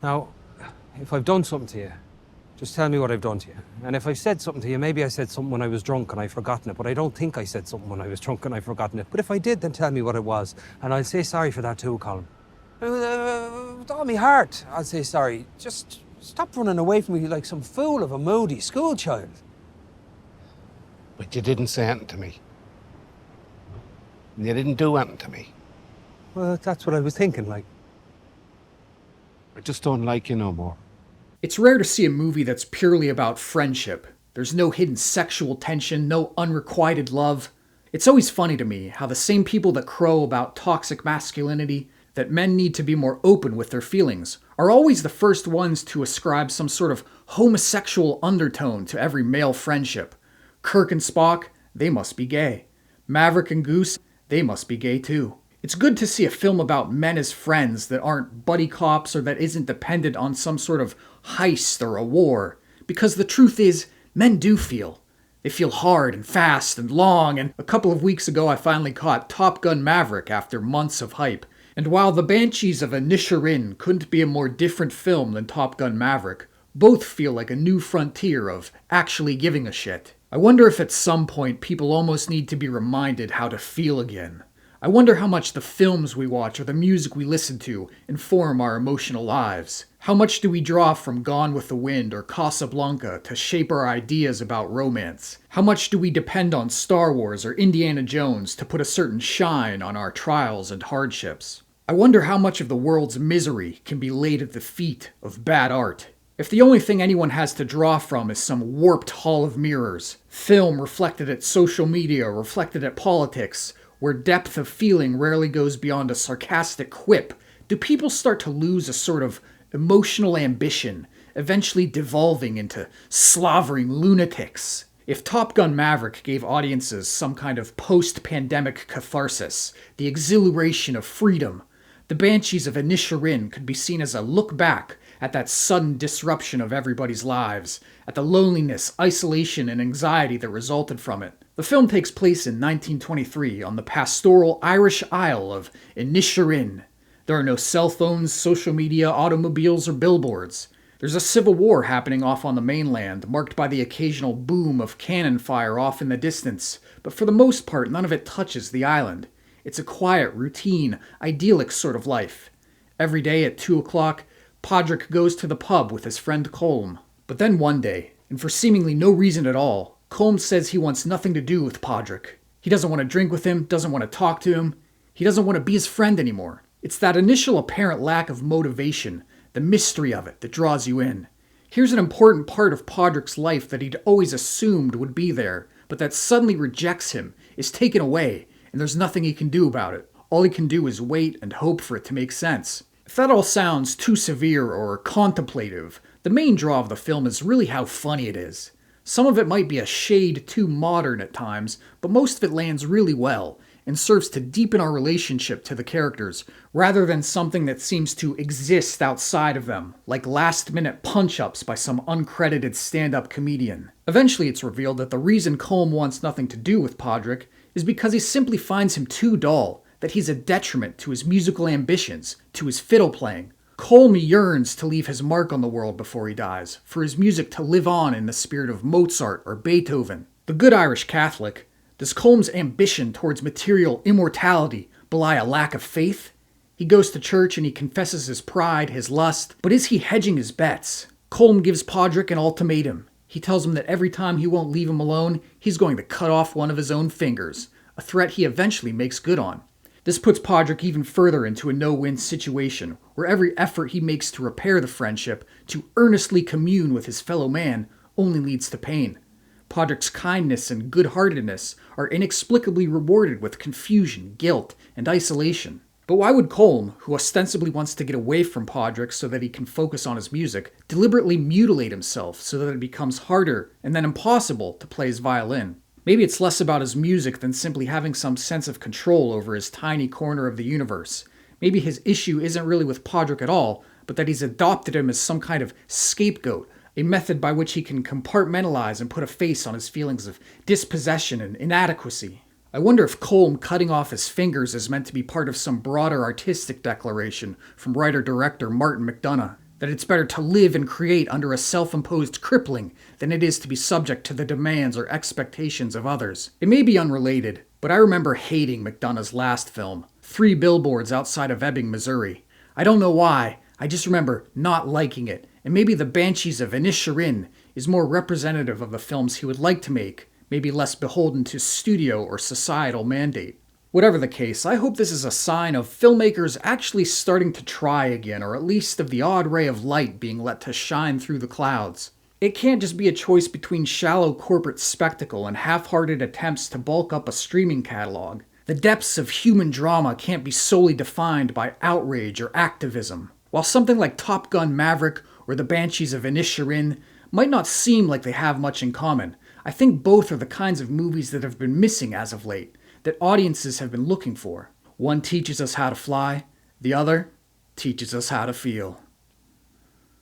Now, if I've done something to you, just tell me what I've done to you. And if I've said something to you, maybe I said something when I was drunk and I've forgotten it, but I don't think I said something when I was drunk and I've forgotten it. But if I did, then tell me what it was. And I'll say sorry for that too, Colin. With all my heart, I'll say sorry. Just stop running away from me like some fool of a moody schoolchild. But you didn't say anything to me. You didn't do anything to me. Well, that's what I was thinking, like. I just don't like you no more. It's rare to see a movie that's purely about friendship. There's no hidden sexual tension, no unrequited love. It's always funny to me how the same people that crow about toxic masculinity, that men need to be more open with their feelings, are always the first ones to ascribe some sort of homosexual undertone to every male friendship. Kirk and Spock, they must be gay. Maverick and Goose, they must be gay too. It's good to see a film about men as friends that aren't buddy cops or that isn't dependent on some sort of heist or a war. Because the truth is, men do feel. They feel hard and fast and long, and a couple of weeks ago I finally caught Top Gun Maverick after months of hype. And while the Banshees of Inisherin couldn't be a more different film than Top Gun Maverick, both feel like a new frontier of actually giving a shit. I wonder if at some point people almost need to be reminded how to feel again. I wonder how much the films we watch or the music we listen to inform our emotional lives. How much do we draw from Gone with the Wind or Casablanca to shape our ideas about romance? How much do we depend on Star Wars or Indiana Jones to put a certain shine on our trials and hardships? I wonder how much of the world's misery can be laid at the feet of bad art. If the only thing anyone has to draw from is some warped hall of mirrors, film reflected at social media, reflected at politics, where depth of feeling rarely goes beyond a sarcastic quip, do people start to lose a sort of emotional ambition, eventually devolving into slavering lunatics? If Top Gun Maverick gave audiences some kind of post-pandemic catharsis, the exhilaration of freedom, the Banshees of Inisherin could be seen as a look back at that sudden disruption of everybody's lives, at the loneliness, isolation, and anxiety that resulted from it. The film takes place in 1923 on the pastoral Irish Isle of Inisherin. There are no cell phones, social media, automobiles, or billboards. There's a civil war happening off on the mainland, marked by the occasional boom of cannon fire off in the distance, but for the most part none of it touches the island. It's a quiet, routine, idyllic sort of life. Every day at 2 o'clock, Podrick goes to the pub with his friend Colm. But then one day, and for seemingly no reason at all, Colm says he wants nothing to do with Podrick. He doesn't want to drink with him, doesn't want to talk to him. He doesn't want to be his friend anymore. It's that initial apparent lack of motivation, the mystery of it, that draws you in. Here's an important part of Podrick's life that he'd always assumed would be there, but that suddenly rejects him, is taken away, and there's nothing he can do about it. All he can do is wait and hope for it to make sense. If that all sounds too severe or contemplative, the main draw of the film is really how funny it is. Some of it might be a shade too modern at times, but most of it lands really well and serves to deepen our relationship to the characters, rather than something that seems to exist outside of them, like last-minute punch-ups by some uncredited stand-up comedian. Eventually it's revealed that the reason Colm wants nothing to do with Podrick is because he simply finds him too dull, that he's a detriment to his musical ambitions, to his fiddle playing. Colm yearns to leave his mark on the world before he dies, for his music to live on in the spirit of Mozart or Beethoven. The good Irish Catholic, does Colm's ambition towards material immortality belie a lack of faith? He goes to church and he confesses his pride, his lust, but is he hedging his bets? Colm gives Podrick an ultimatum. He tells him that every time he won't leave him alone, he's going to cut off one of his own fingers, a threat he eventually makes good on. This puts Podrick even further into a no-win situation, where every effort he makes to repair the friendship, to earnestly commune with his fellow man, only leads to pain. Podrick's kindness and good-heartedness are inexplicably rewarded with confusion, guilt, and isolation. But why would Colm, who ostensibly wants to get away from Podrick so that he can focus on his music, deliberately mutilate himself so that it becomes harder and then impossible to play his violin? Maybe it's less about his music than simply having some sense of control over his tiny corner of the universe. Maybe his issue isn't really with Podrick at all, but that he's adopted him as some kind of scapegoat, a method by which he can compartmentalize and put a face on his feelings of dispossession and inadequacy. I wonder if Colm cutting off his fingers is meant to be part of some broader artistic declaration from writer-director Martin McDonagh. That it's better to live and create under a self-imposed crippling than it is to be subject to the demands or expectations of others. It may be unrelated, but I remember hating McDonough's last film, 3 Billboards Outside of Ebbing, Missouri. I don't know why, I just remember not liking it, and maybe the Banshees of Inisherin is more representative of the films he would like to make, maybe less beholden to studio or societal mandate. Whatever the case, I hope this is a sign of filmmakers actually starting to try again, or at least of the odd ray of light being let to shine through the clouds. It can't just be a choice between shallow corporate spectacle and half-hearted attempts to bulk up a streaming catalog. The depths of human drama can't be solely defined by outrage or activism. While something like Top Gun Maverick or The Banshees of Inisherin might not seem like they have much in common, I think both are the kinds of movies that have been missing as of late, that audiences have been looking for. One teaches us how to fly, the other teaches us how to feel.